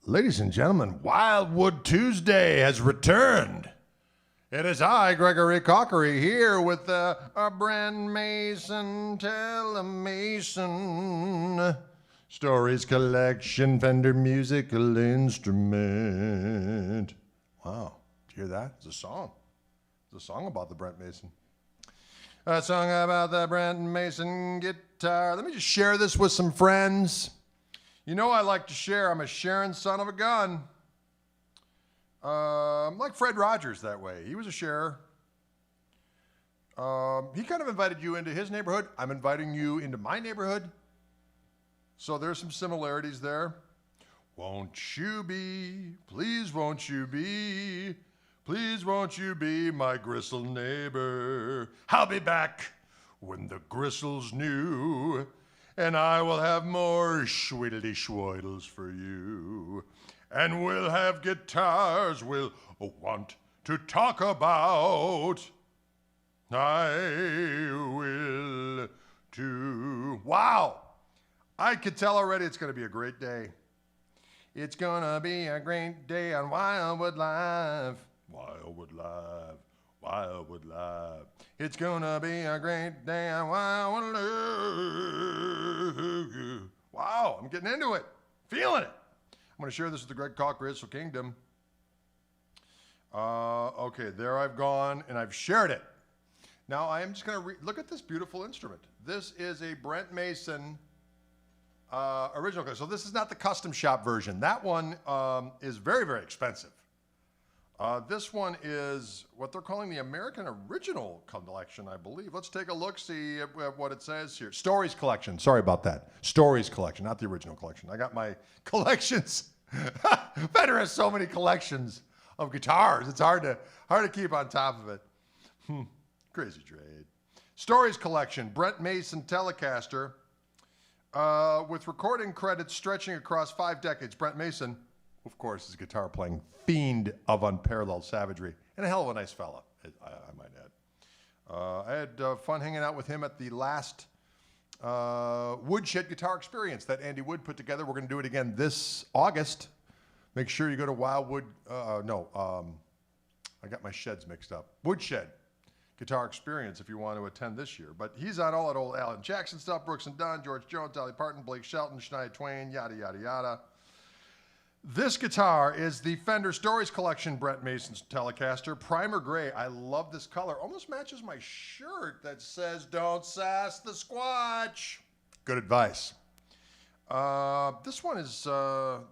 Ladies and gentlemen, Wildwood Tuesday has returned. It is I, Gregory Cockery, here with the Brent Mason Telemason Stories Collection Fender Musical Instrument. Wow, did you hear that? It's a song. It's a song about the Brent Mason. A song about the Brent Mason guitar. Let me just share this with some friends. You know I like to share. I'm a sharing son of a gun. Like Fred Rogers that way. He was a sharer. He kind of invited you into his neighborhood. I'm inviting you into my neighborhood. So there's some similarities there. Won't you be, please won't you be, please won't you be my gristle neighbor. I'll be back when the gristle's new, and I will have more schwiddly schwoidles for you. And we'll have guitars we'll want to talk about. I will too. Wow! I could tell already it's going to be a great day. It's going to be a great day on Wildwood Live. Wildwood Live. Wildwood Live. It's going to be a great day on Wildwood Live. Wow, I'm getting into it. Feeling it. I'm going to share this with the Greg Koch Gristle Kingdom. Okay, there I've gone and I've shared it. Now I am just going to look at this beautiful instrument. This is a Brent Mason original. So this is not the custom shop version. That one is very, very expensive. This one is what they're calling the American Original Collection, I believe. Let's take a look, see what it says here. Stories Collection. Sorry about that. Stories Collection, not the original collection. I got my collections. Fender has so many collections of guitars. It's hard to keep on top of it. Crazy trade. Stories Collection, Brent Mason Telecaster, with recording credits stretching across 5 decades. Brent Mason, of course, is a guitar playing fiend of unparalleled savagery and a hell of a nice fella, I might add. I had fun hanging out with him at the last Woodshed Guitar Experience that Andy Wood put together. We're going to do it again this August. Make sure you go to Wildwood. I got my sheds mixed up. Woodshed Guitar Experience if you want to attend this year. But he's on all that old Alan Jackson stuff, Brooks and Dunn, George Jones, Dolly Parton, Blake Shelton, Shania Twain, yada, yada, yada. This guitar is the Fender Stories Collection Brent Mason's Telecaster. Primer gray. I love this color. Almost matches my shirt that says, "Don't sass the squatch." Good advice. This one is, well,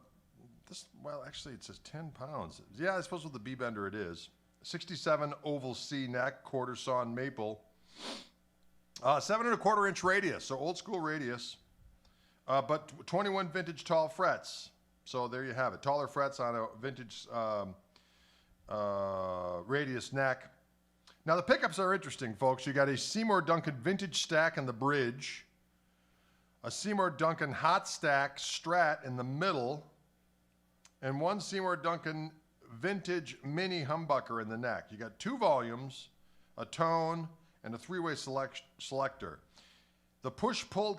actually it says 10 pounds. Yeah, I suppose with the B-bender it is. 67 oval C neck, quarter sawn maple. 7 1/4 inch radius, so old school radius. But 21 vintage tall frets. So there you have it. Taller frets on a vintage radius neck. Now the pickups are interesting, folks. You got a Seymour Duncan vintage stack in the bridge, a Seymour Duncan hot stack Strat in the middle, and one Seymour Duncan vintage mini humbucker in the neck. You got 2 volumes, a tone, and a 3-way selector. The push-pull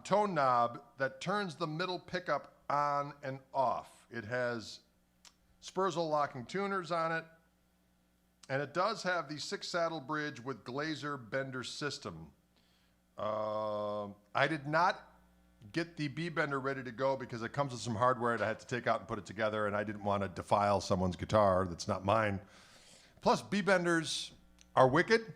tone knob that turns the middle pickup on and off. It has Spurzl locking tuners on it, and it does have the 6-saddle bridge with Glazer bender system. I did not get the B-bender ready to go because it comes with some hardware that I had to take out and put it together, and I didn't want to defile someone's guitar that's not mine. Plus, B-benders are wicked.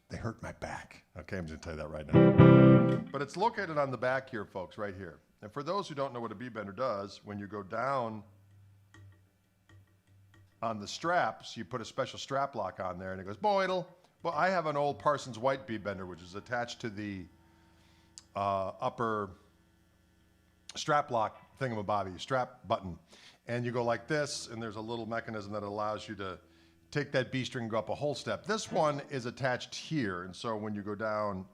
They hurt my back. Okay, I'm just going to tell you that right now. But it's located on the back here, folks, right here. And for those who don't know what a B-bender does, when you go down on the straps, you put a special strap lock on there, and it goes, boidle. Well, I have an old Parsons White B-bender, which is attached to the upper strap lock thingamabobby, strap button. And you go like this, and there's a little mechanism that allows you to take that B string and go up a whole step. This one is attached here, and so when you go down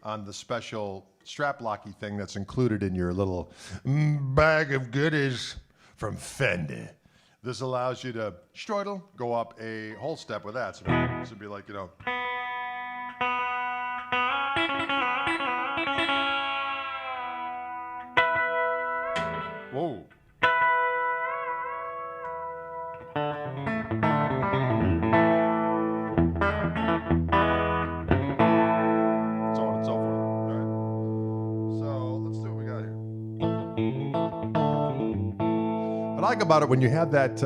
on the special strap locky thing that's included in your little bag of goodies from Fender, this allows you to strudel, go up a whole step with that. So this would be like, you know. Whoa. like about it, when you have that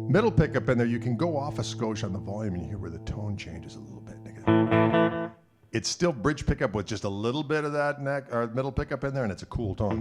middle pickup in there, you can go off a skosh on the volume and you hear where the tone changes a little bit. It's still bridge pickup with just a little bit of that neck or middle pickup in there, and it's a cool tone.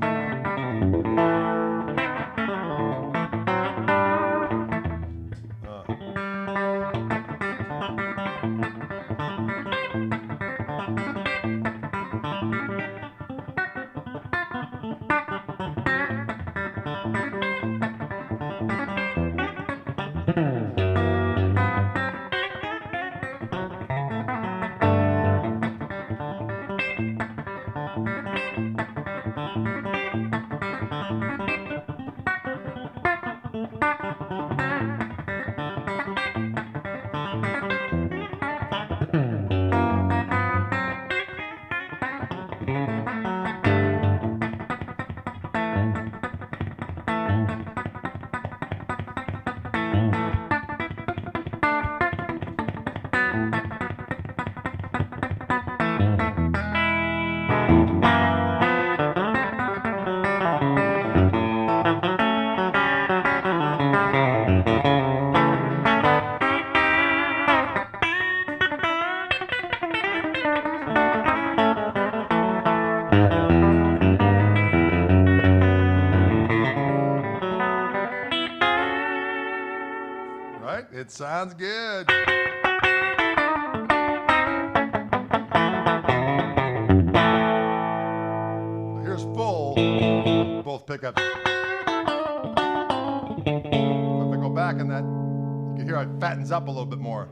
It sounds good. Here's full, both pickups. If I go back on that, you can hear how it fattens up a little bit more.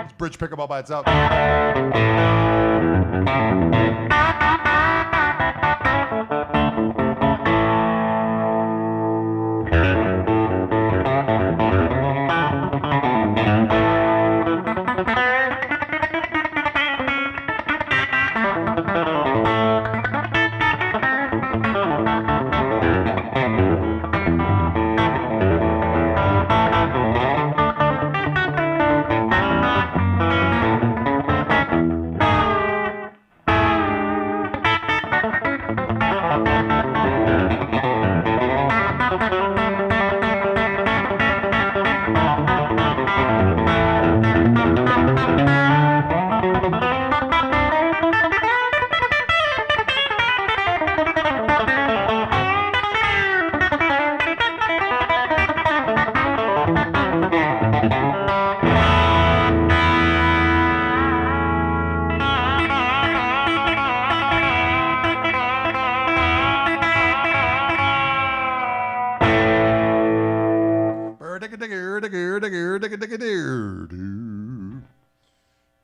It's bridge pickup all by itself.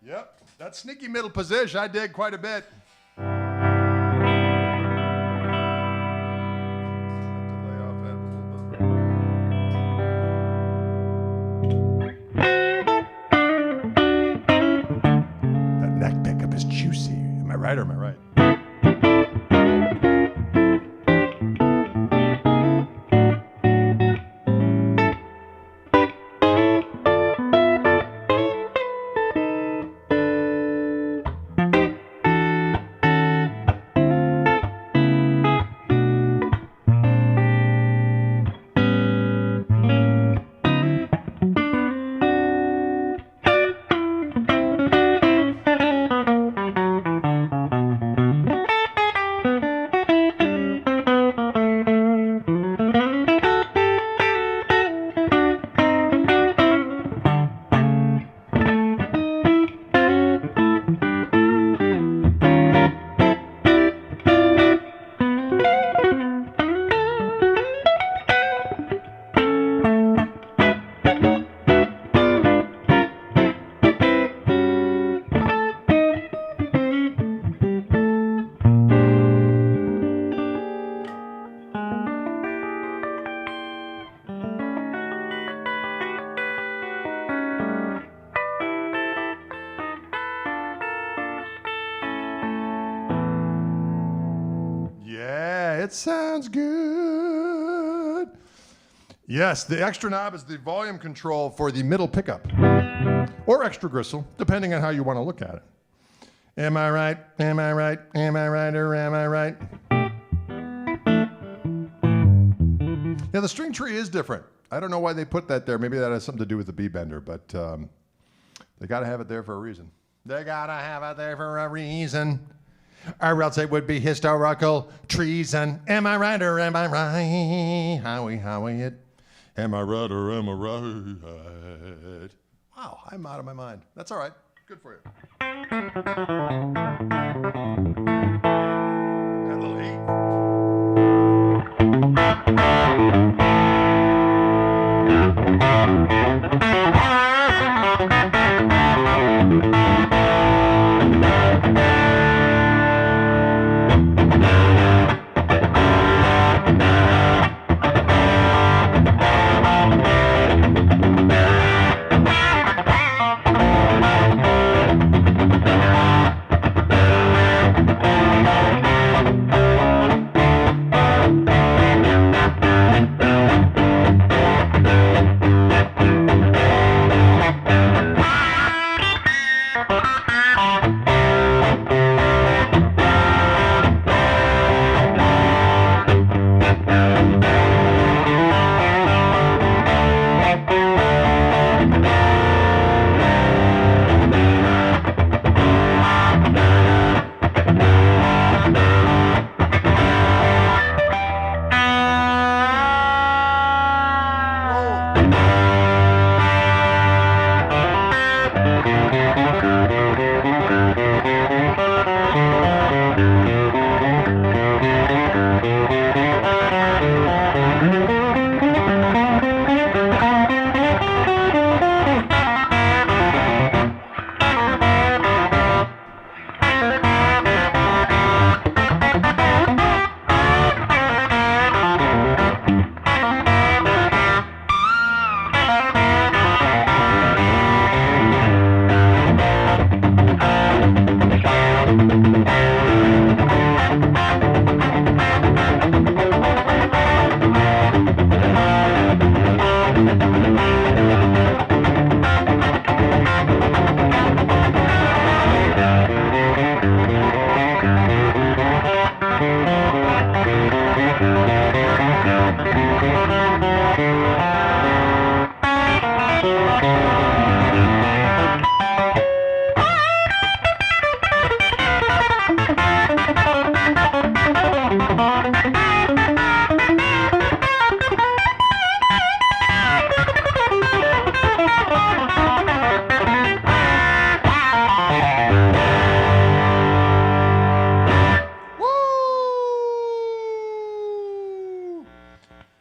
Yep, that sneaky middle position I dig quite a bit. That neck pickup is juicy. Am I right or am I right? It sounds good. Yes, the extra knob is the volume control for the middle pickup. Or extra gristle, depending on how you want to look at it. Am I right? Am I right? Am I right or am I right? Yeah, the string tree is different. I don't know why they put that there. Maybe that has something to do with the B-bender, but they got to have it there for a reason. They got to have it there for a reason. Or else it would be historical treason. Am I right or am I right? Howie it. Am I right or am I right? Wow, I'm out of my mind. That's all right. Good for you. Got a little heat.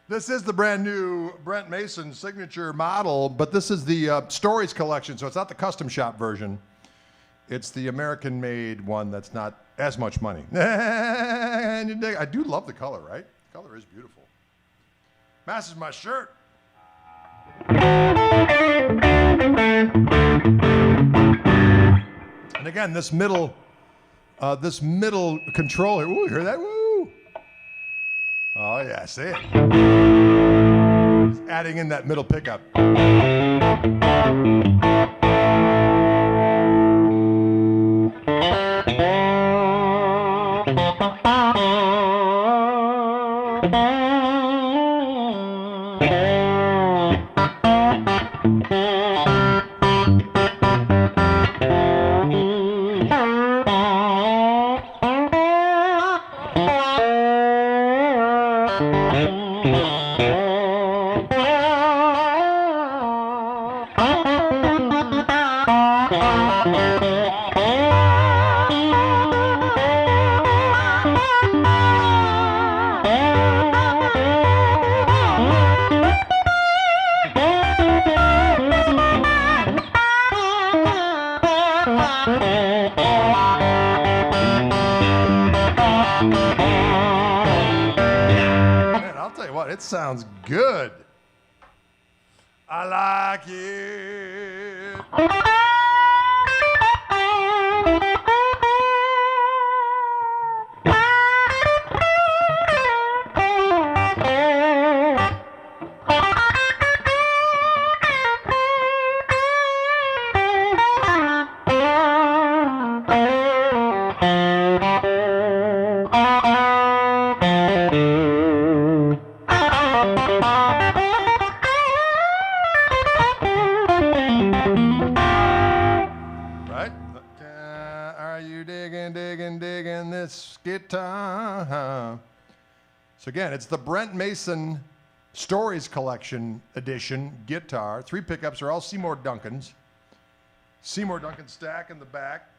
This is the brand new Brent Mason signature model, but this is the Stories collection, so it's not the custom shop version. It's the American-made one that's not as much money. I do love the color, right? The color is beautiful. Matches my shirt. And again, this middle control here. Ooh, you hear that? Woo! Oh yeah, see it. Just adding in that middle pickup. It sounds good. I like it. digging, digging, digging this guitar. So again, it's the Brent Mason Stories Collection Edition guitar. 3 pickups are all Seymour Duncans. Seymour Duncan stack in the back.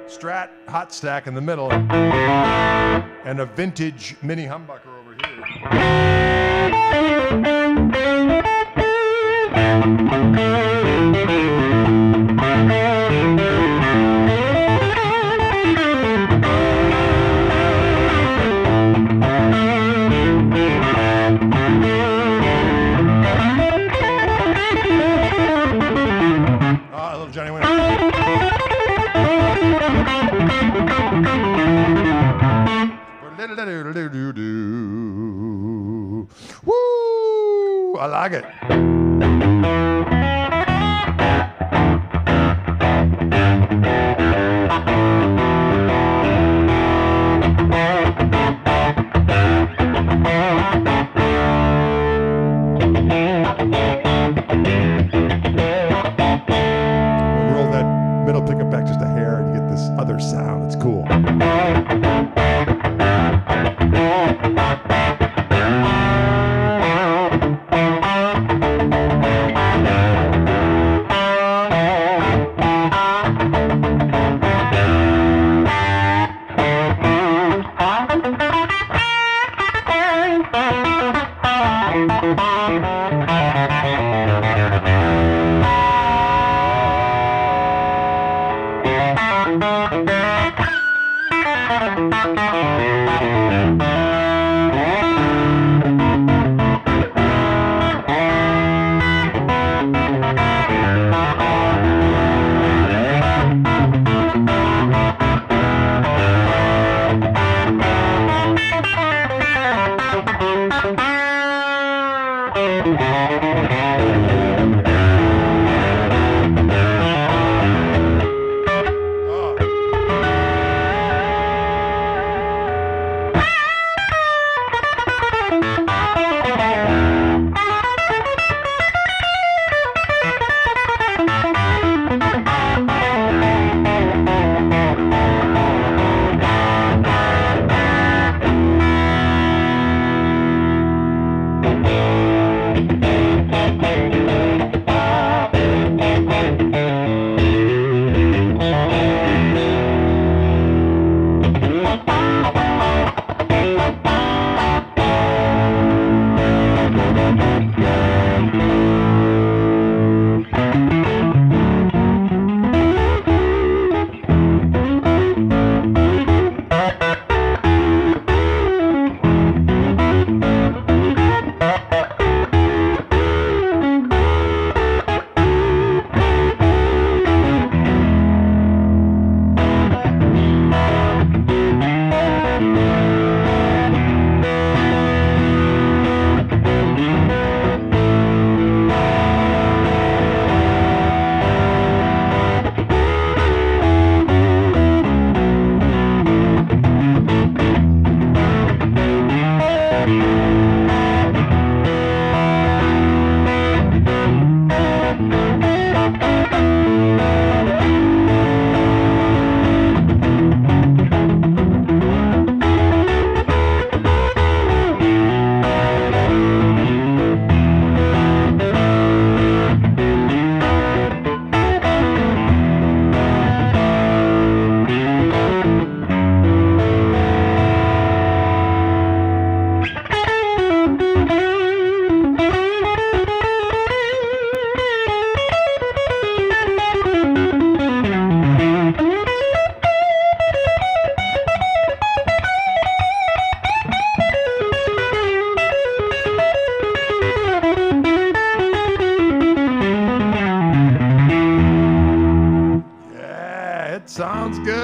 Strat hot stack in the middle. And a vintage mini humbucker over here. Johnny Winner. Woo! I like it. Middle pickup back just a hair and you get this other sound. It's cool. Sounds good.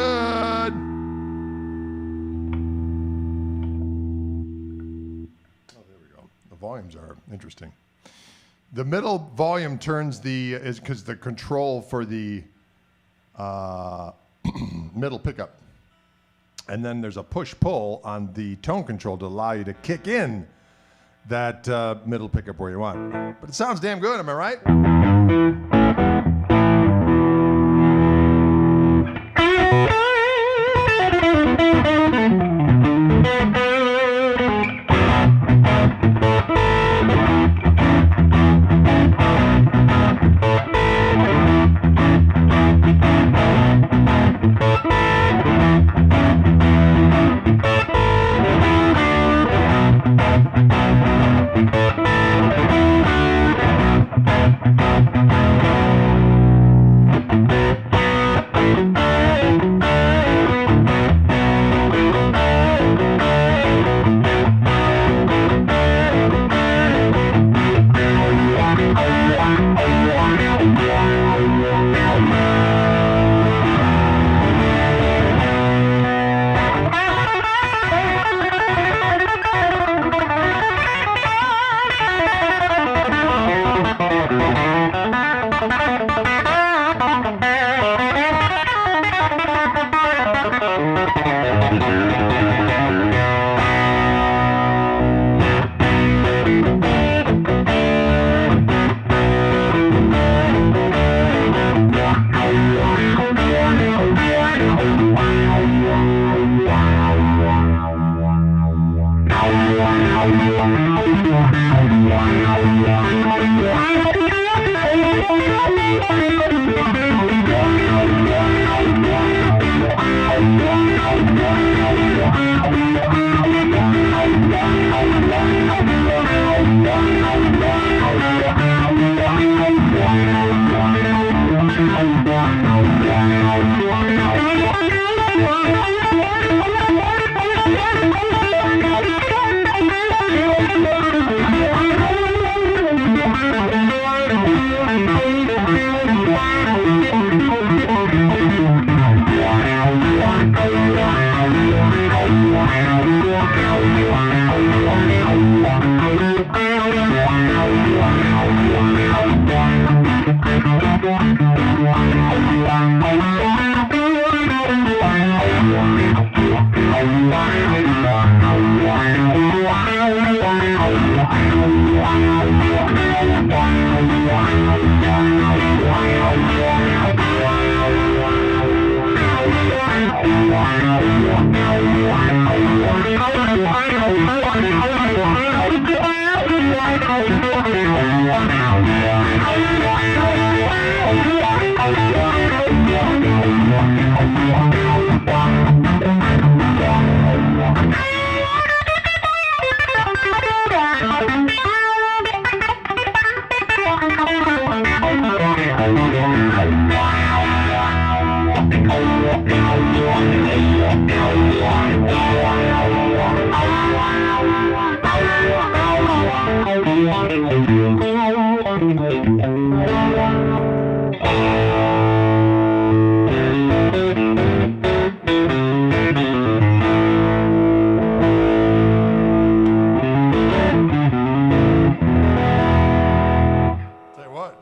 Oh, there we go. The volumes are interesting. The middle volume turns is because the control for the middle pickup. And then there's a push-pull on the tone control to allow you to kick in that middle pickup where you want. But it sounds damn good, am I right?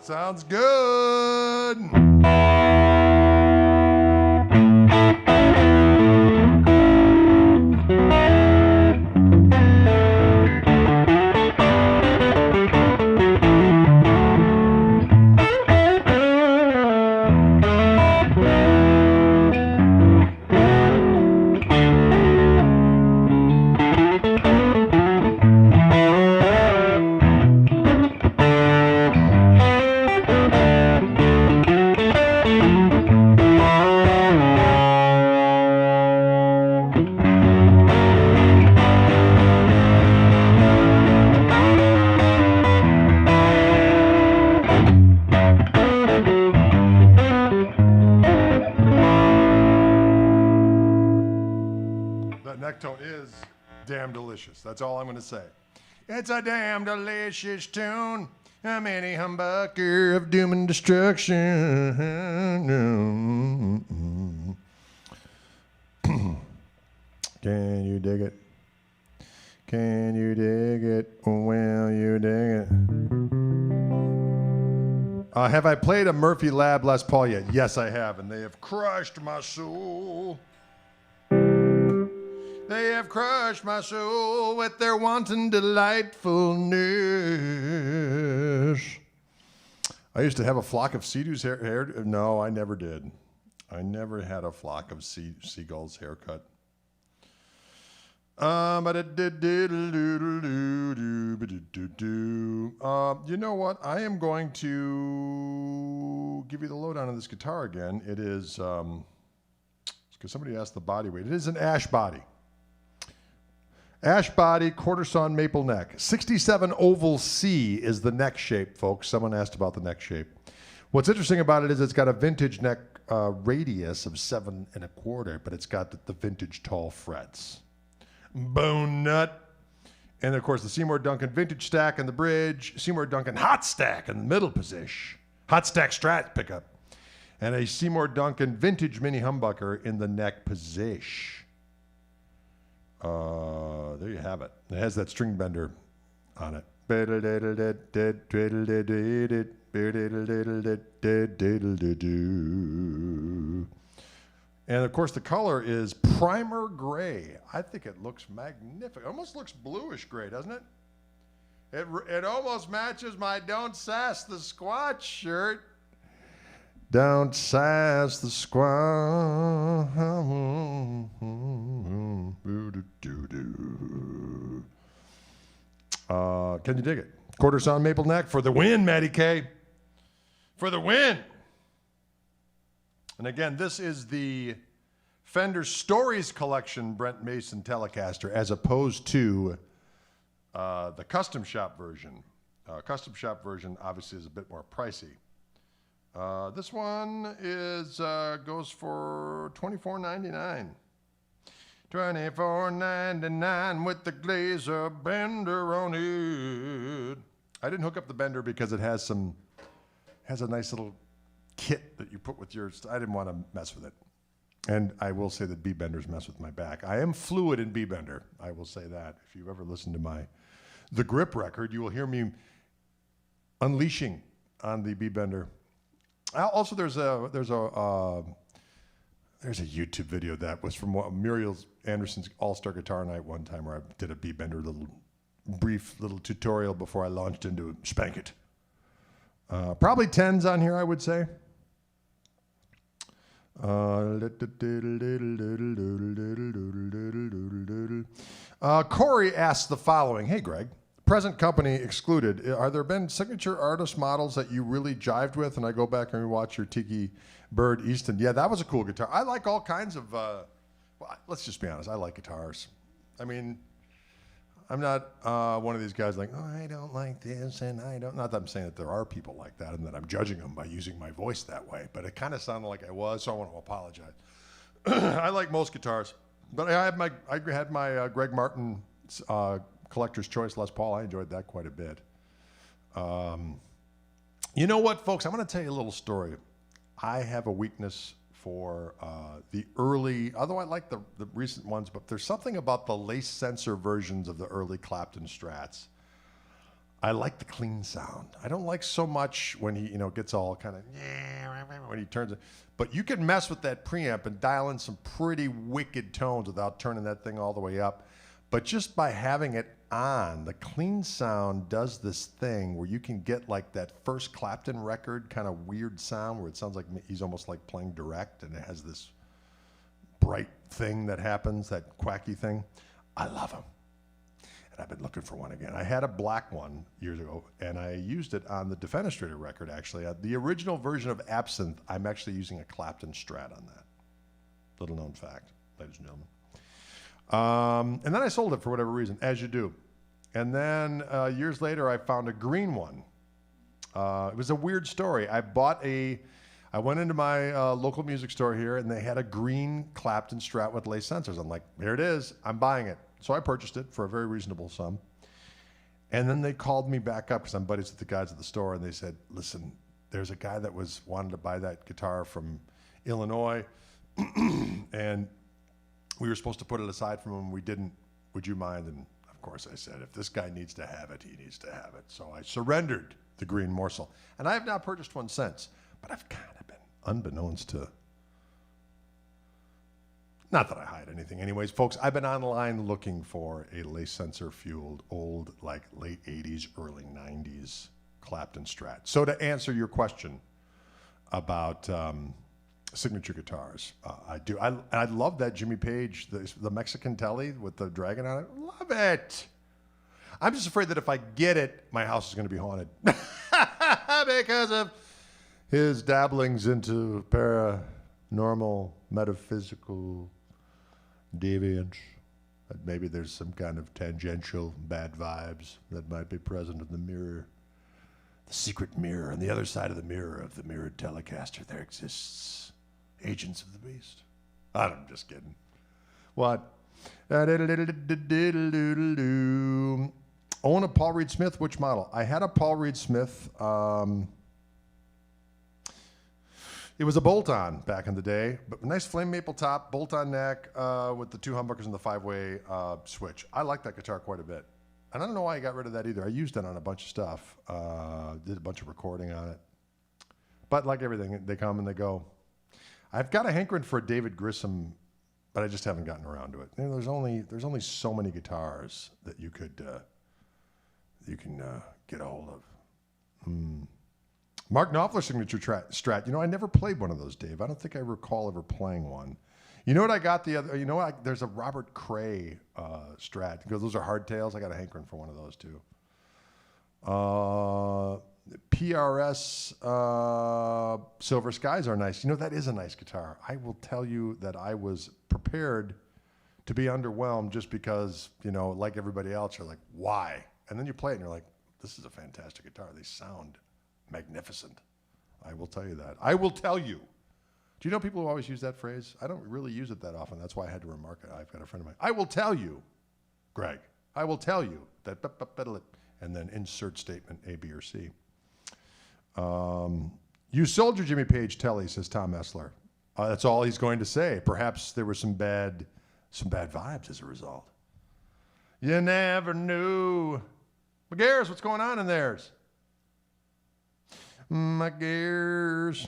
Sounds good. Tone is damn delicious. That's all I'm going to say. It's a damn delicious tune. A mini humbucker of doom and destruction. Can you dig it? Can you dig it? Well, you dig it. Have I played a Murphy Lab Les Paul yet? Yes, I have, and they have crushed my soul. They have crushed my soul with their wanton delightfulness. I used to have a flock of sea-doos hair. No, I never did. I never had a flock of seagulls haircut. You know what? I am going to give you the lowdown on this guitar again. It is, because somebody asked the body weight. It is an ash body. Ash body, quarter sawn maple neck. 67 oval C is the neck shape, folks. Someone asked about the neck shape. What's interesting about it is it's got a vintage neck radius of 7 1/4, but it's got the vintage tall frets. Bone nut. And of course the Seymour Duncan vintage stack in the bridge, Seymour Duncan hot stack in the middle position, hot stack Strat pickup, and a Seymour Duncan vintage mini humbucker in the neck position. There you have it. It has that string bender on it. And of course the color is primer gray. I think it looks magnificent. It almost looks bluish gray, doesn't it? It almost matches my Don't Sass the Squat shirt. Don't sass the squat. Can you dig it? Quarter sawn maple neck for the win, Matty K. For the win. And again, this is the Fender Stories Collection Brent Mason Telecaster, as opposed to the custom shop version. Custom shop version obviously is a bit more pricey. This one is goes for $24.99. $24.99 with the Glazer bender on it. I didn't hook up the bender because it has a nice little kit that you put with yours. I didn't want to mess with it. And I will say that B-benders mess with my back. I am fluid in B-bender. I will say that. If you've ever listened to the Grip record, you will hear me unleashing on the B-bender. Also, there's a YouTube video that was from Muriel Anderson's All-Star Guitar Night one time, where I did a B-bender brief little tutorial before I launched into Spank It. Probably 10s on here, I would say. Corey asks the following. Hey, Greg. Present company excluded. Are there been signature artist models that you really jived with? And I go back and watch your Tiki Bird Easton. Yeah, that was a cool guitar. I like all kinds of, well, let's just be honest. I like guitars. I mean, I'm not one of these guys like, oh, I don't like this and I don't. Not that I'm saying that there are people like that and that I'm judging them by using my voice that way, but it kind of sounded like I was, so I want to apologize. I like most guitars, but I had my Greg Martin Collector's Choice Les Paul. I enjoyed that quite a bit. You know what, folks? I'm going to tell you a little story. I have a weakness for the early, although I like the recent ones, but there's something about the lace sensor versions of the early Clapton Strats. I like the clean sound. I don't like so much when he, gets all kind of, when he turns it. But you can mess with that preamp and dial in some pretty wicked tones without turning that thing all the way up. But just by having it on, the clean sound does this thing where you can get like that first Clapton record kind of weird sound where it sounds like he's almost like playing direct and it has this bright thing that happens, that quacky thing. I love them. And I've been looking for one again. I had a black one years ago and I used it on the Defenestrator record actually. The original version of Absinthe, I'm actually using a Clapton Strat on that. Little known fact, ladies and gentlemen. And then I sold it for whatever reason, as you do. And then years later, I found a green one. It was a weird story. I went into my local music store here, and they had a green Clapton Strat with lace sensors. I'm like, here it is. I'm buying it. So I purchased it for a very reasonable sum. And then they called me back up because I'm buddies with the guys at the store, and they said, listen, there's a guy that wanted to buy that guitar from Illinois, and we were supposed to put it aside from him. We didn't. Would you mind? And of course I said, if this guy needs to have it, he needs to have it. So I surrendered the green morsel. And I have not purchased one since. But I've kind of been, unbeknownst to, not that I hide anything. Anyways, folks, I've been online looking for a lace sensor fueled old, like late 80s, early 90s Clapton Strat. So to answer your question about signature guitars. I do. I love that Jimmy Page, the Mexican Tele with the dragon on it. Love it. I'm just afraid that if I get it, my house is going to be haunted because of his dabblings into paranormal, metaphysical deviance. Maybe there's some kind of tangential bad vibes that might be present in the mirror. The secret mirror. On the other side of the mirrored Telecaster, there exists Agents of the Beast. I'm just kidding. What? Own a Paul Reed Smith. Which model? I had a Paul Reed Smith. It was a bolt-on back in the day, but nice flame maple top, bolt-on neck with the two humbuckers and the 5-way switch. I like that guitar quite a bit. And I don't know why I got rid of that either. I used it on a bunch of stuff. Did a bunch of recording on it. But like everything, they come and they go. I've got a hankering for a David Grissom, but I just haven't gotten around to it. There's only so many guitars that you can get a hold of. Mark Knopfler signature Strat. I never played one of those, Dave. I don't think I recall ever playing one. You know what I got the other? There's a Robert Cray Strat because those are hardtails. I got a hankering for one of those too. PRS Silver Skies are nice. That is a nice guitar. I will tell you that I was prepared to be underwhelmed just because, like everybody else, you're like, why? And then you play it and you're like, this is a fantastic guitar. They sound magnificent. I will tell you that. I will tell you. Do you know people who always use that phrase? I don't really use it that often. That's why I had to remark it. I've got a friend of mine. I will tell you, Greg. I will tell you that, and then insert statement A, B, or C. You sold your Jimmy Page Telly, says Tom Essler. That's all he's going to say. Perhaps there were some bad vibes as a result. You never knew. McGarris, what's going on in theirs? McGarris.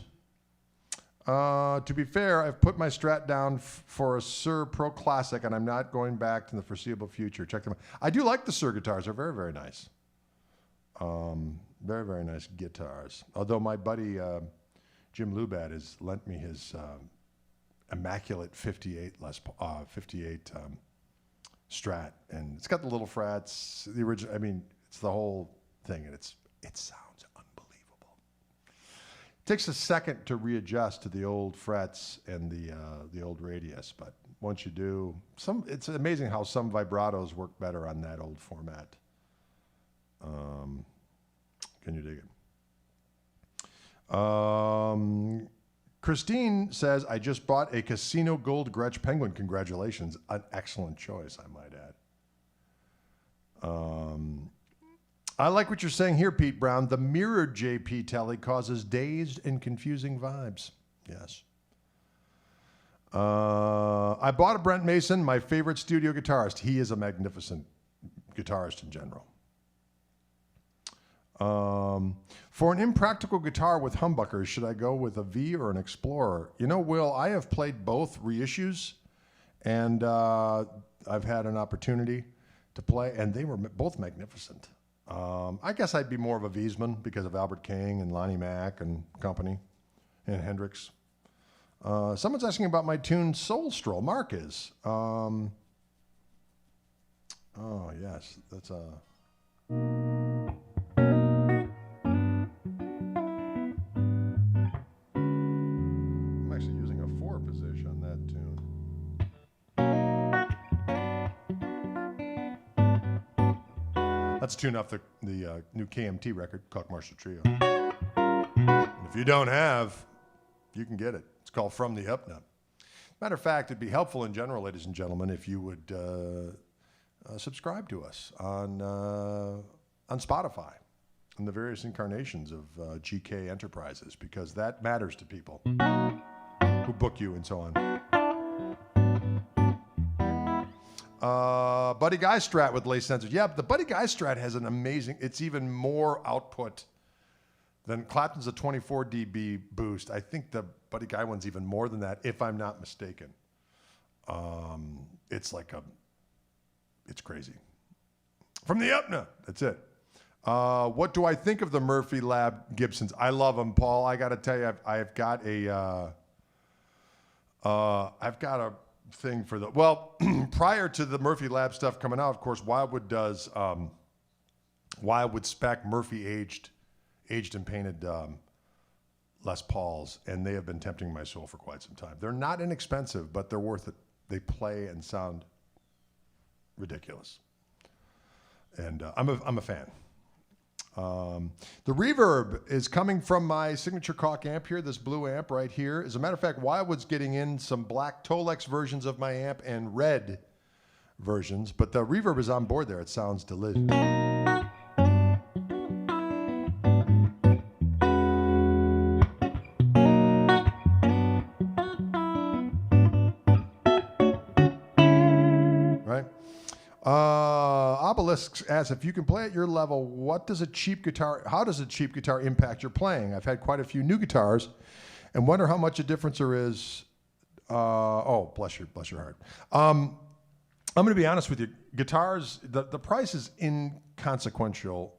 To be fair, I've put my Strat down for a Sir Pro Classic, and I'm not going back in the foreseeable future. Check them out. I do like the Sir guitars. They're very, very nice. Very, very nice guitars. Although my buddy Jim Lubat has lent me his immaculate 58 Strat, and it's got the little frets, the original. I mean, it's the whole thing, and it sounds unbelievable. It takes a second to readjust to the old frets and the old radius, but once you do, it's amazing how some vibratos work better on that old format. Can you dig it? Christine says, I just bought a Casino Gold Gretsch Penguin. Congratulations. An excellent choice, I might add. I like what you're saying here, Pete Brown. The mirrored JP Tele causes dazed and confusing vibes. Yes. I bought a Brent Mason, my favorite studio guitarist. He is a magnificent guitarist in general. For an impractical guitar with humbuckers, should I go with a V or an Explorer? You know, Will, I have played both reissues, and I've had an opportunity to play, and they were both magnificent. I guess I'd be more of a Wiesman because of Albert King and Lonnie Mack and company, and Hendrix. Someone's asking about my tune Soul Stroll. Mark is. Oh, yes, that's a... Let's tune up the new KMT record, Koch Marshall Trio. And if you don't have, you can get it. It's called From the Upnut. Matter of fact, it'd be helpful in general, ladies and gentlemen, if you would subscribe to us on Spotify and the various incarnations of GK Enterprises, because that matters to people who book you and so on. Buddy Guy Strat with lace sensors. Yeah, but the Buddy Guy Strat has an amazing, it's even more output than Clapton's a 24 dB boost. I think the Buddy Guy one's even more than that, if I'm not mistaken. It's crazy. From the Upna, that's it. What do I think of the Murphy Lab Gibsons? I love them, Paul. I got to tell you, I've got a thing for the, well, prior to the Murphy Lab stuff coming out, of course, Wildwood does Wildwood spec Murphy aged and painted Les Pauls, and they have been tempting my soul for quite some time. They're not inexpensive, but they're worth it. They play and sound ridiculous, and I'm a fan. The reverb is coming from my signature Koch amp here, this blue amp right here. As a matter of fact, Wildwood's getting in some black Tolex versions of my amp and red versions, but the reverb is on board there. It sounds delicious. Right? Obelisk asks, if you can play at your level, how does a cheap guitar impact your playing? I've had quite a few new guitars and wonder how much a difference there is. Oh, bless your heart. I'm going to be honest with you. Guitars, the price is inconsequential.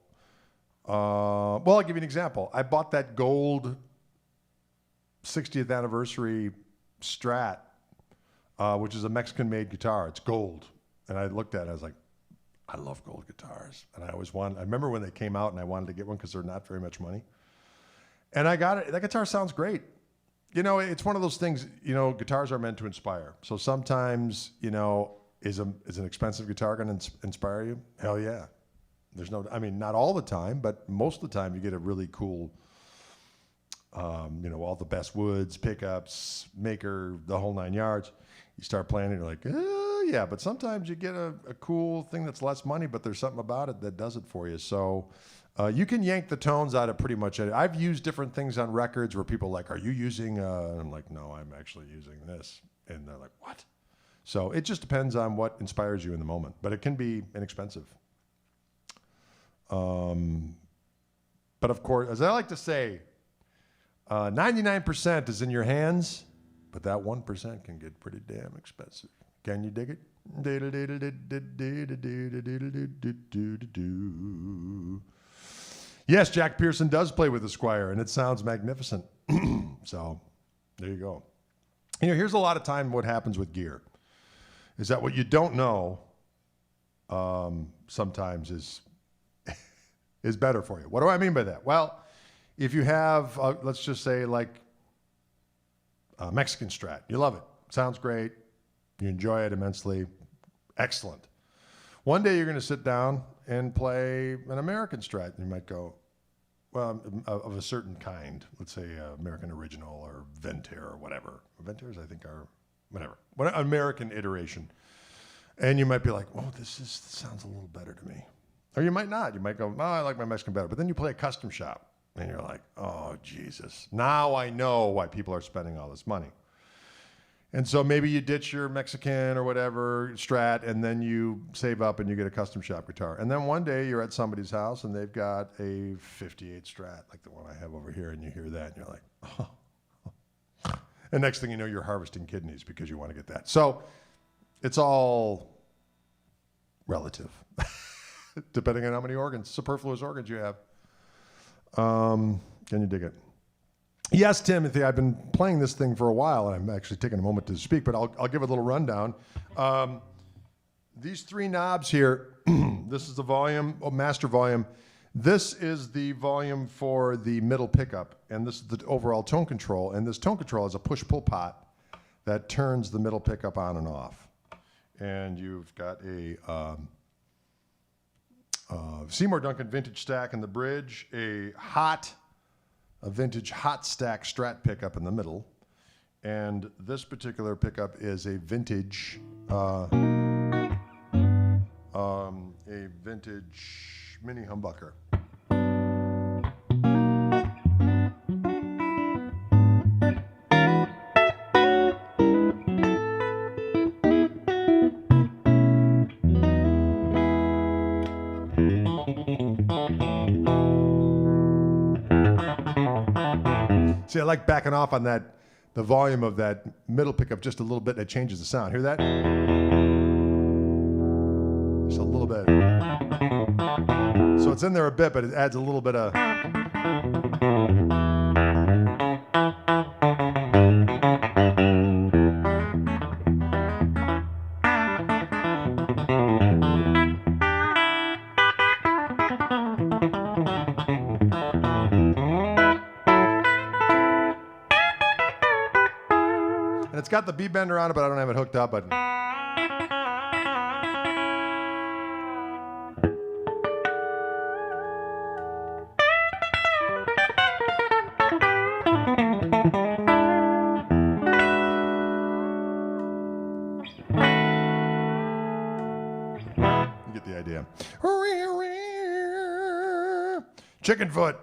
Well, I'll give you an example. I bought that gold 60th anniversary Strat, which is a Mexican-made guitar. It's gold. And I looked at it, I was like, I love gold guitars. And I remember when they came out and I wanted to get one because they're not very much money. And I got it. That guitar sounds great. You know, it's one of those things, you know, guitars are meant to inspire. So sometimes, you know, is an expensive guitar going to inspire you? Hell yeah. Not all the time, but most of the time you get a really cool, you know, all the best woods, pickups, maker, the whole 9 yards. You start playing and you're like, yeah, but sometimes you get a cool thing that's less money, but there's something about it that does it for you. So you can yank the tones out of pretty much anything. I've used different things on records where people are like, are you using, and I'm like, no, I'm actually using this. And they're like, what? So it just depends on what inspires you in the moment, but it can be inexpensive. But of course, as I like to say, 99% is in your hands, but that 1% can get pretty damn expensive. Can you dig it? Yes, Jack Pearson does play with the Squire, and it sounds magnificent. So there you go. Here's a lot of time what happens with gear is that what you don't know sometimes is better for you. What do I mean by that? Well, if you have, let's just say like a Mexican Strat, you love it. Sounds great. You enjoy it immensely. Excellent. One day you're going to sit down and play an American Strat. You might go, well, of a certain kind. Let's say American Original or Venter or whatever. Venters, I think, are whatever. American iteration. And you might be like, oh, this sounds a little better to me. Or you might not. You might go, oh, I like my Mexican better. But then you play a custom shop. And you're like, oh, Jesus. Now I know why people are spending all this money. And so maybe you ditch your Mexican or whatever Strat, and then you save up and you get a custom shop guitar. And then one day you're at somebody's house and they've got a 58 Strat, like the one I have over here, and you hear that and you're like, oh. And next thing you know, you're harvesting kidneys because you want to get that. So it's all relative, depending on how many organs, superfluous organs you have. Can you dig it? Yes, Timothy, I've been playing this thing for a while, and I'm actually taking a moment to speak, but I'll give a little rundown. These three knobs here, this is the volume, master volume. This is the volume for the middle pickup, and this is the overall tone control. And this tone control is a push-pull pot that turns the middle pickup on and off. And you've got a Seymour Duncan vintage stack in the bridge, a vintage hot stack Strat pickup in the middle, and this particular pickup is a vintage mini humbucker. See, I like backing off on the volume of that middle pickup just a little bit. It changes the sound. Hear that? Just a little bit. So it's in there a bit, but it adds a little bit of... It's got the B bender on it, but I don't have it hooked up. But you get the idea. Chicken foot.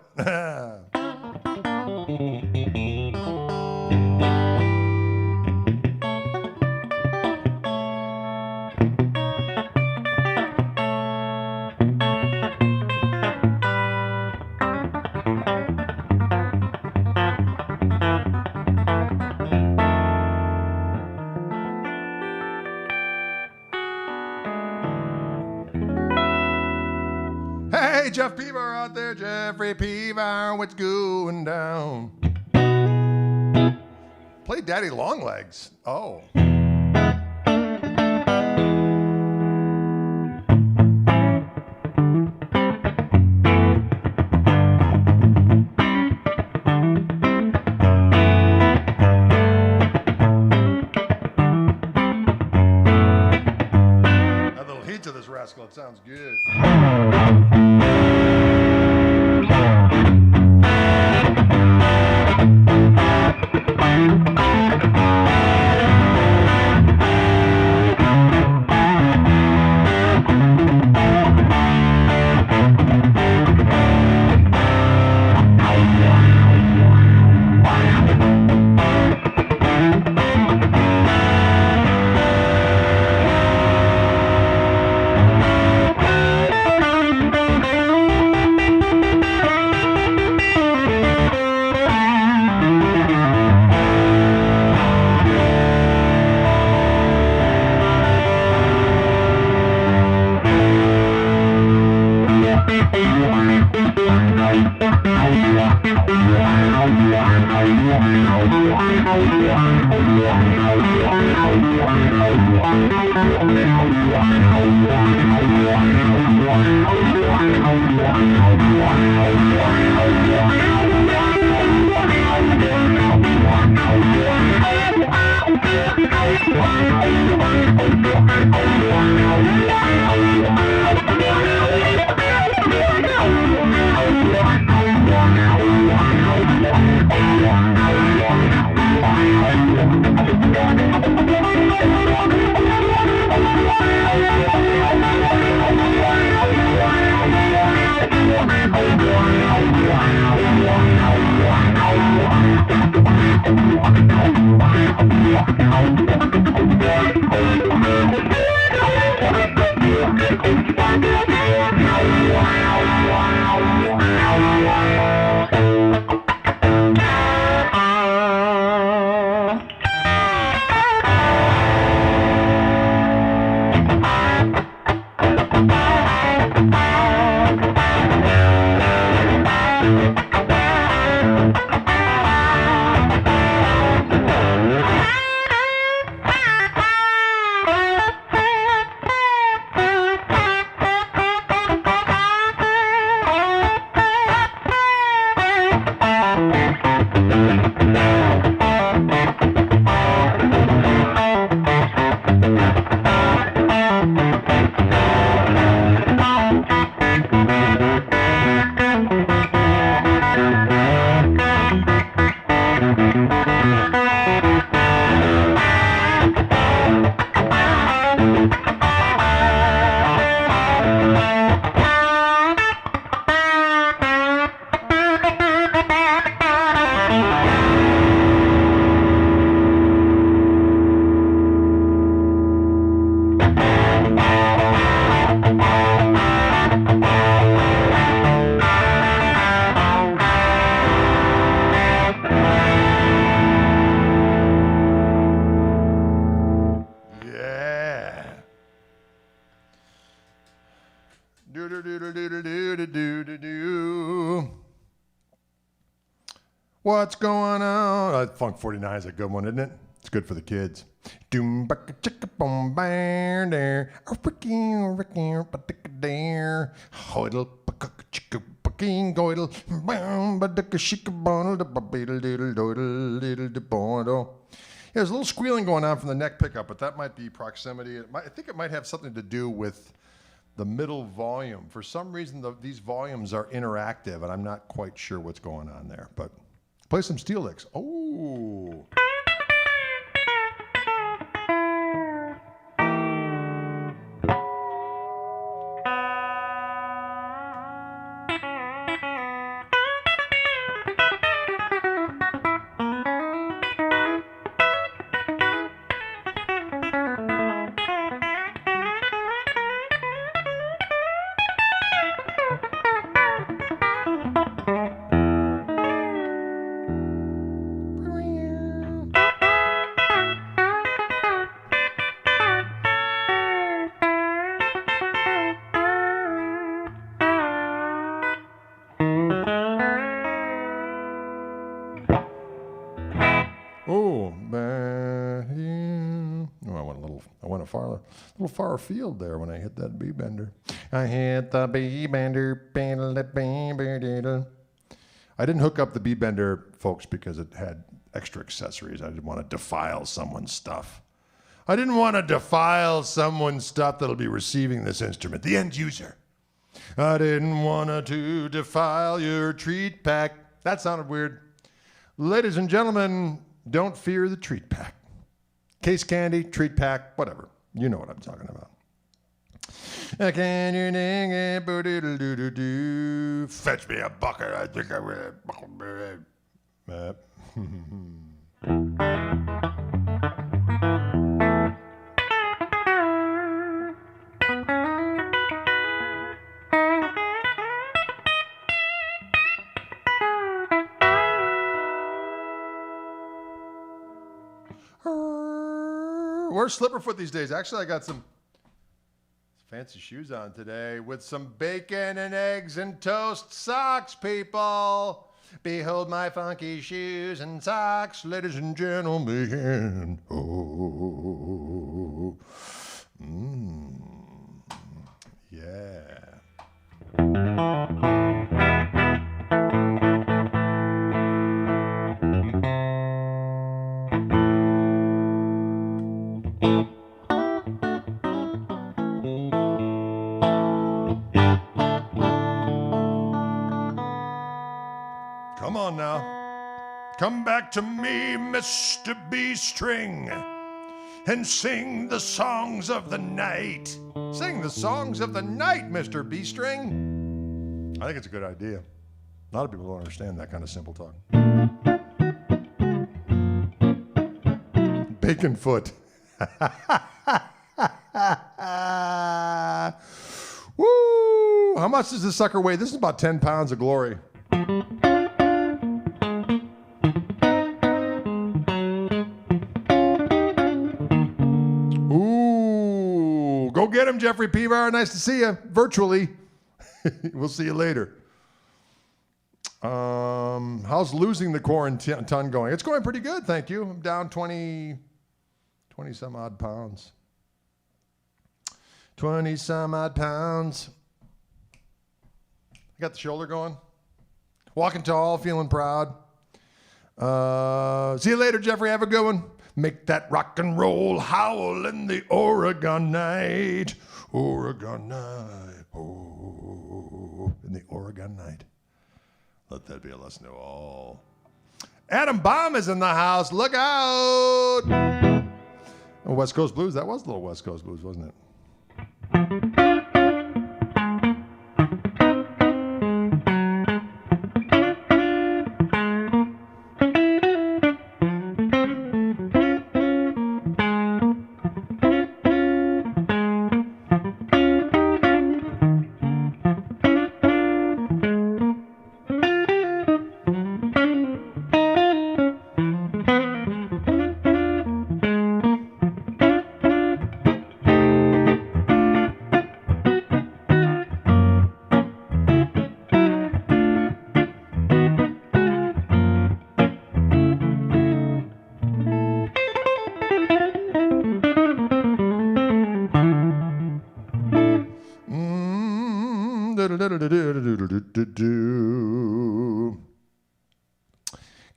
Hey, Jeff Peaver out there, Jeffrey Peaver, what's going down? Play Daddy Longlegs. Oh. That little heat to this rascal, it sounds good. What's going on? Funk 49 is a good one, isn't it? It's good for the kids. Doom baka chicka boom bang there. A ricky there. Hoidle baka chicka baking goidle. Bam badaka shika bonnel da babiddle diddle doidle diddle de bondo. There's a little squealing going on from the neck pickup, but that might be proximity. I think it might have something to do with the middle volume. For some reason, these volumes are interactive, and I'm not quite sure what's going on there. But play some steel licks. Oh. A little far field there when I hit that B bender. I hit the B bender. I didn't hook up the B bender, folks, because it had extra accessories. I didn't want to defile someone's stuff. I didn't want to defile someone's stuff that'll be receiving this instrument, the end user. I didn't want to defile your treat pack. That sounded weird. Ladies and gentlemen, don't fear the treat pack. Case candy, treat pack, whatever. You know what I'm talking about. Can you ding it? Fetch me a bucket. I think I will. Where's Slipperfoot these days? Actually, I got some fancy shoes on today with some bacon and eggs and toast socks, people. Behold my funky shoes and socks, ladies and gentlemen. Oh, yeah. Come on now. Come back to me, Mr. B String, and sing the songs of the night. Sing the songs of the night, Mr. B String. I think it's a good idea. A lot of people don't understand that kind of simple talk. Bacon foot. Woo! How much does this sucker weigh? This is about 10 pounds of glory. Ooh, go get him, Jeffrey Peavar. Nice to see you virtually. We'll see you later. How's losing the ton going? It's going pretty good, thank you. I'm down 20 some odd pounds. 20 some odd pounds. I got the shoulder going. Walking tall, feeling proud. See you later, Jeffrey. Have a good one. Make that rock and roll howl in the Oregon night. Oregon night. Oh, in the Oregon night. Let that be a lesson to all. Adam Baum is in the house. Look out. Oh, West Coast Blues. That was a little West Coast Blues, wasn't it?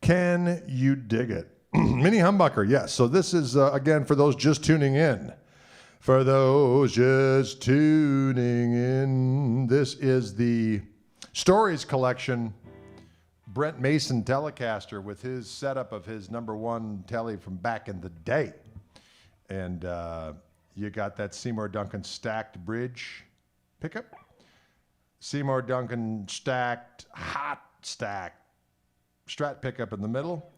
Can you dig it? Mini humbucker, yes. So this is, again, for those just tuning in. For those just tuning in, this is the Stories Collection Brent Mason Telecaster with his setup of his #1 Tele from back in the day. And you got that Seymour Duncan stacked bridge pickup. Seymour Duncan stacked, hot stacked Strat pickup in the middle.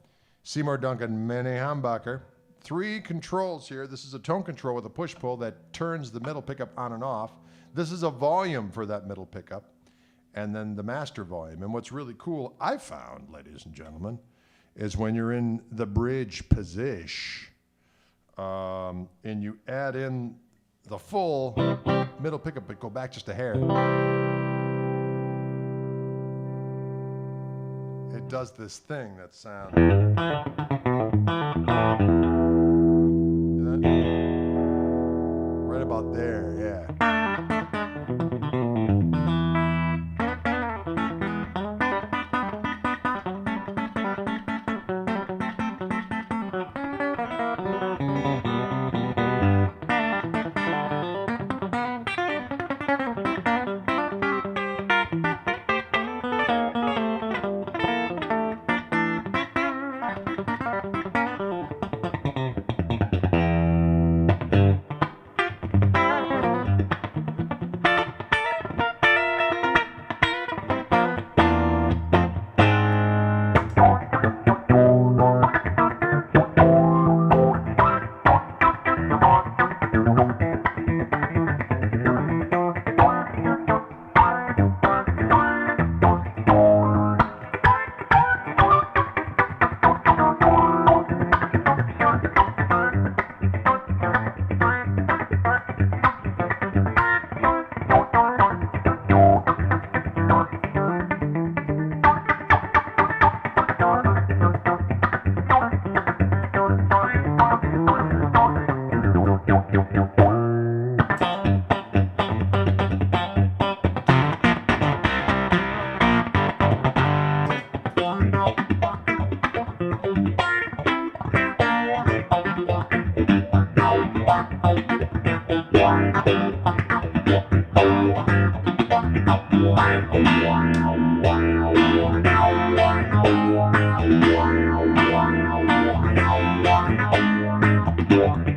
Seymour Duncan mini humbucker. 3 controls here. This is a tone control with a push-pull that turns the middle pickup on and off. This is a volume for that middle pickup. And then the master volume. And what's really cool, I found, ladies and gentlemen, is when you're in the bridge position and you add in the full middle pickup, but go back just a hair. It does this thing that sounds. Right about there, yeah. Yeah.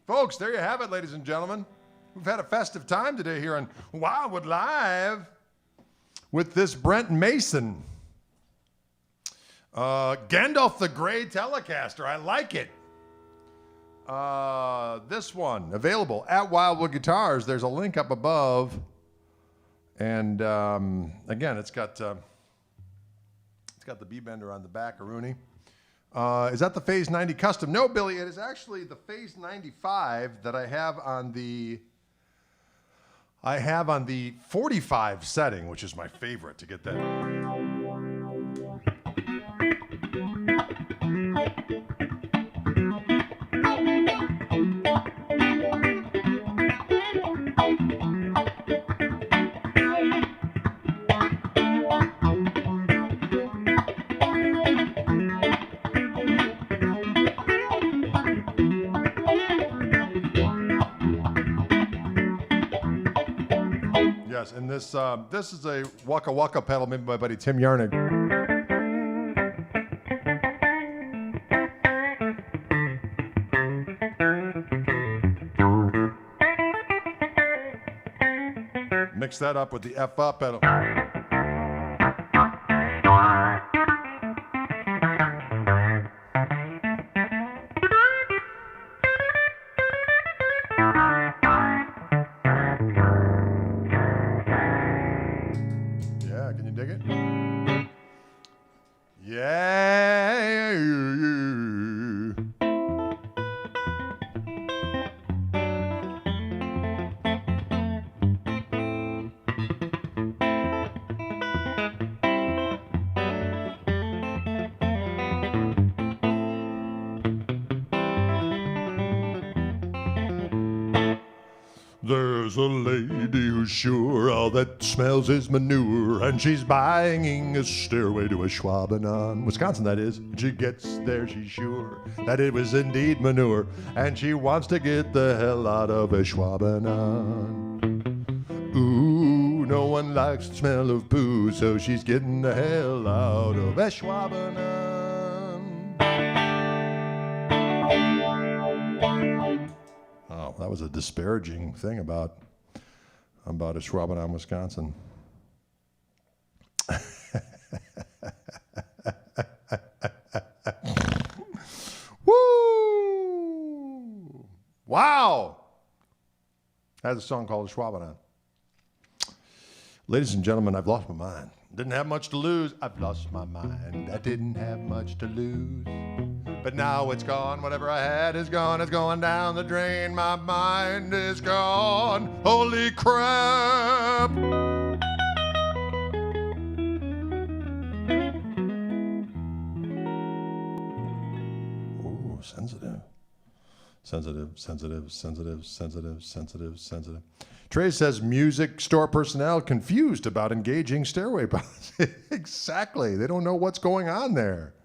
Folks, there you have it, ladies and gentlemen. We've had a festive time today here on Wildwood Live with this Brent Mason. Gandalf the Grey Telecaster. I like it. This one, available at Wildwood Guitars. There's a link up above. And again, it's got the B-bender on the back, Rooney. Is that the Phase 90 Custom? No, Billy, it is actually the Phase 95 that I have on the 45 setting, which is my favorite to get that. Yes, and this is a Waka Waka pedal made by my buddy Tim Yarnig. Mix that up with the F up pedal. Can you dig it? Yeah. There's a lady who's sure all that smells is manure, and she's buying a stairway to a Schwabenon. Wisconsin, that is. When she gets there, she's sure that it was indeed manure, and she wants to get the hell out of a Schwabenon. Ooh, no one likes the smell of poo, so she's getting the hell out of a Schwabenon. Oh, that was a disparaging thing about a Schwabenon, Wisconsin. Woo! Wow! That's a song called Schwabenon. Ladies and gentlemen, I've lost my mind. Didn't have much to lose. I've lost my mind. I didn't have much to lose. But now it's gone. Whatever I had is gone. It's going down the drain. My mind is gone. Holy crap! Ooh, sensitive. Sensitive, sensitive, sensitive, sensitive, sensitive, sensitive. Trey says music store personnel confused about engaging stairway policy. Exactly. They don't know what's going on there.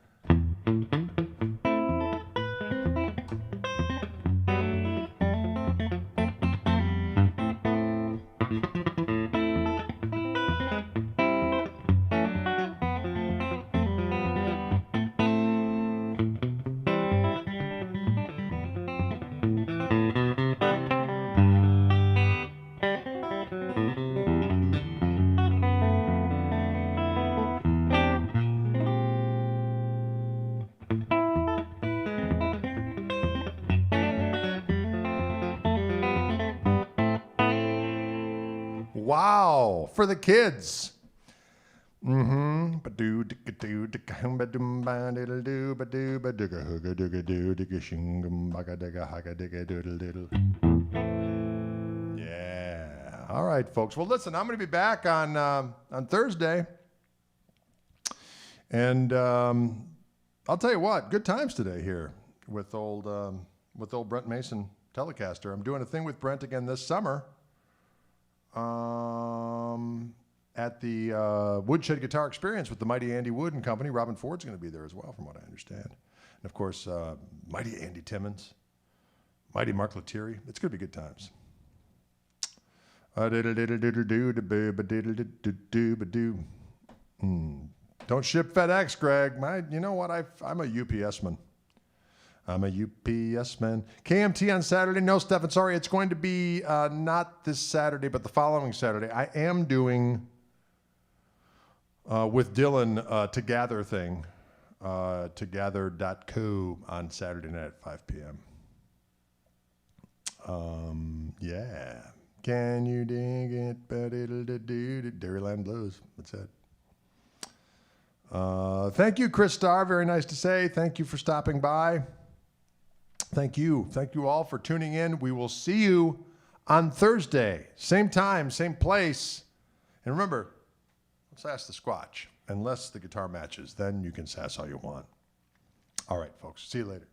wow, for the kids. Yeah. All right, folks. Well, listen, I'm going to be back on Thursday. And I'll tell you what, good times today here with old Brent Mason Telecaster. I'm doing a thing with Brent again this summer at the Woodshed Guitar Experience with the mighty Andy Wood and company. Robin Ford's going to be there as well, from what I understand. And of course, mighty Andy Timmons, mighty Mark Lettieri. It's going to be good times. Don't ship FedEx, Greg. You know what? I'm a UPS man. I'm a UPS man. KMT on Saturday. No, Stefan, sorry. It's going to be not this Saturday, but the following Saturday. I am doing with Dylan To Gather thing, togather.co on Saturday night at 5 p.m. Yeah. Can you dig it? Dairyland Blues. That's it. Thank you, Chris Starr. Very nice to say. Thank you for stopping by. Thank you. Thank you all for tuning in. We will see you on Thursday. Same time, same place. And remember, don't sass the squatch unless the guitar matches. Then you can sass all you want. All right, folks. See you later.